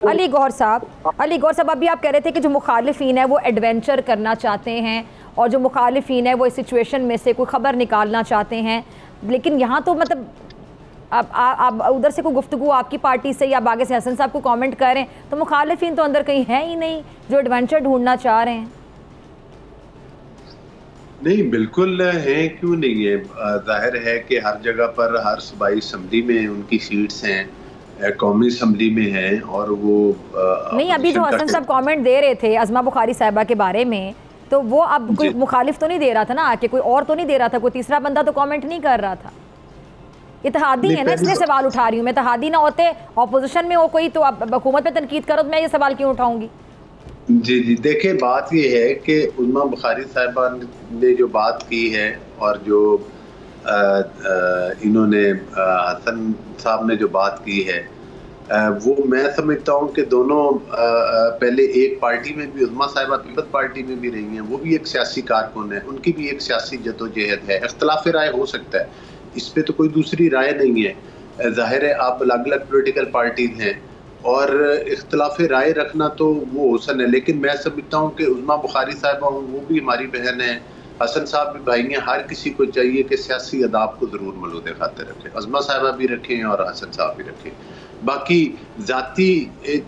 अली गौहर साहब, अभी आप कह रहे थे कि जो मुखालिफिन है वो एडवेंचर करना चाहते हैं और जो मुखालिफिन है वो इस सिचुएशन में से कोई ख़बर निकालना चाहते हैं, लेकिन यहाँ तो मतलब आप उधर से कोई गुफ्तगू आपकी पार्टी से या आगे से हसन साहब को कमेंट कर रहे हैं, तो मुखालिफिन तो अंदर कहीं है ही नहीं जो एडवेंचर ढूंढना चाह रहे हैं। नहीं, बिल्कुल है, क्यों नहीं है। जाहिर है कि हर जगह पर हर सूबाई असम्बली में उनकी सीट्स हैं, कौमी असम्बली में हैं, और वो नहीं, अभी जो हसन साहब कमेंट दे रहे थे अज़मा बुखारी साहिबा के बारे में, तो वो अब कोई मुखालिफ तो नहीं दे रहा था ना आके, कोई और तो नहीं दे रहा था, कोई तीसरा बंदा तो कमेंट नहीं कर रहा था। इत्तेहादी है ना, इसलिए सवाल उठा रही हूँ मैं। इत्तेहादी ना होते, ऑपोजिशन में हो कोई, तो आप हुकूमत पे तनकीद करो तो मैं ये सवाल क्यों उठाऊंगी। जी जी, देखिए बात ये है कि उम्मा बुखारी साहिबा ने जो बात की है और जो इन्होंने हसन साहब ने जो बात की है, वो मैं समझता हूँ कि दोनों पहले एक पार्टी में भी, उम्मा साहिबा पीपल्स पार्टी में भी रही हैं, वो भी एक सियासी कारकुन है, उनकी भी एक सियासी जदोजहद है। इख्तलाफ राय हो सकता है, इस पर तो कोई दूसरी राय नहीं है। जाहिर है आप अलग अलग पोलिटिकल पार्टीज हैं और इख्तलाफ राय रखना तो वो हुसन है, लेकिन मैं समझता हूँ कि उम्मा बुखारी साहिबा हूँ, वो भी हमारी बहन है, हसन साहब भी भाई हैं। हर किसी को चाहिए कि सियासी अदाब को ज़रूर मलूद खाते रखें, अज़मा साहिबा भी रखें और हसन साहब भी रखें। बाकी ज़ाती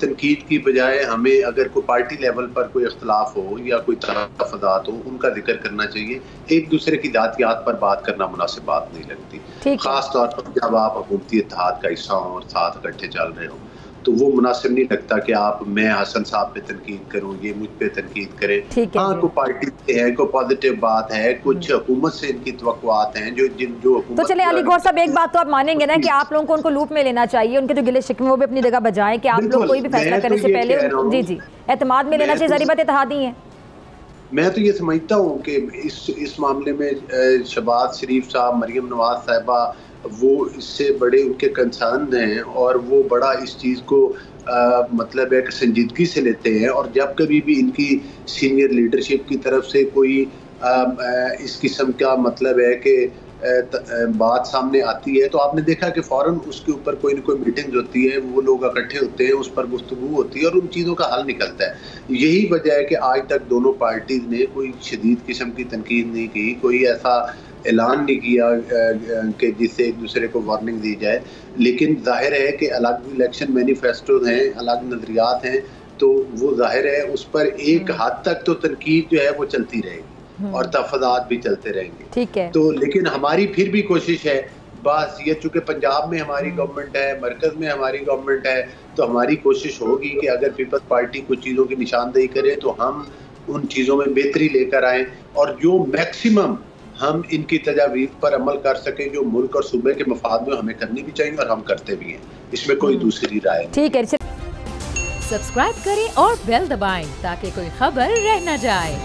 तनकीद की बजाय हमें अगर कोई पार्टी लेवल पर कोई इख्तलाफ हो या कोई तफादात हो, उनका जिक्र करना चाहिए। एक दूसरे की जातियात पर बात करना मुनासिब बात नहीं लगती, ख़ास तौर पर जब आप हुकूमती इत्तेहाद का हिस्सा हों और साथ इकट्ठे चल रहे हों, तो वो मुनासिब नहीं लगता कि आप, मैं हसन साहब पे तनकीद करूं, ये मुझ पे तनकीद करें। हाँ, कोई पार्टी से है, कोई पॉजिटिव बात है, कुछ हुकूमत से इनकी तवक्कुआत हैं जो तो चले अली गौहर साहब, एक बात तो आप मानेंगे ना कि आप लोगों को उनको लूप में लेना चाहिए, उनके जो गिले शिकवे वो भी अपनी जगह बजाएं, कि आप लोग कोई भी फैसला करने से पहले जी एतमाद में लेना चाहिए। ज़रीबत इत्तेहादी है। मैं तो ये समझता हूँ कि इस मामले में शहबाज शरीफ साहब, मरियम नवाज साहिबा, वो इससे बड़े उनके कंसर्न हैं और वो बड़ा इस चीज़ को मतलब एक संजीदगी से लेते हैं। और जब कभी भी इनकी सीनियर लीडरशिप की तरफ से कोई इस किस्म का मतलब है कि बात सामने आती है, तो आपने देखा कि फ़ौरन उसके ऊपर कोई न कोई मीटिंग्स होती है, वो लोग इकट्ठे होते हैं, उस पर गुफ्तगू होती है और उन चीज़ों का हल निकलता है। यही वजह है कि आज तक दोनों पार्टीज़ ने कोई शदीद किस्म की तनकीद नहीं की, कोई ऐसा ऐलान नहीं किया कि जिससे एक दूसरे को वार्निंग दी जाए। लेकिन जाहिर है कि अलग इलेक्शन मैनिफेस्टो हैं, अलग नज़रियात हैं, तो वो जाहिर है उस पर एक हद तक तो तनकीद जो है वो चलती रहेगी और तफादात भी चलते रहेंगे। ठीक है, तो लेकिन हमारी फिर भी कोशिश है, बस ये चूँकि पंजाब में हमारी गवर्नमेंट है, मरकज़ में हमारी गवर्नमेंट है, तो हमारी कोशिश होगी कि अगर पीपल्स पार्टी कुछ चीज़ों की निशानदेही करे तो हम उन चीज़ों में बेहतरी लेकर आएँ और जो मैक्सिमम हम इनकी तजावीज़ पर अमल कर सकें, जो मुल्क और सूबे के मफाद में हमें करनी भी चाहिए और हम करते भी हैं, इसमें कोई दूसरी राय नहीं। ठीक है, सब्सक्राइब करें और बेल दबाएं ताकि कोई खबर रह न जाए।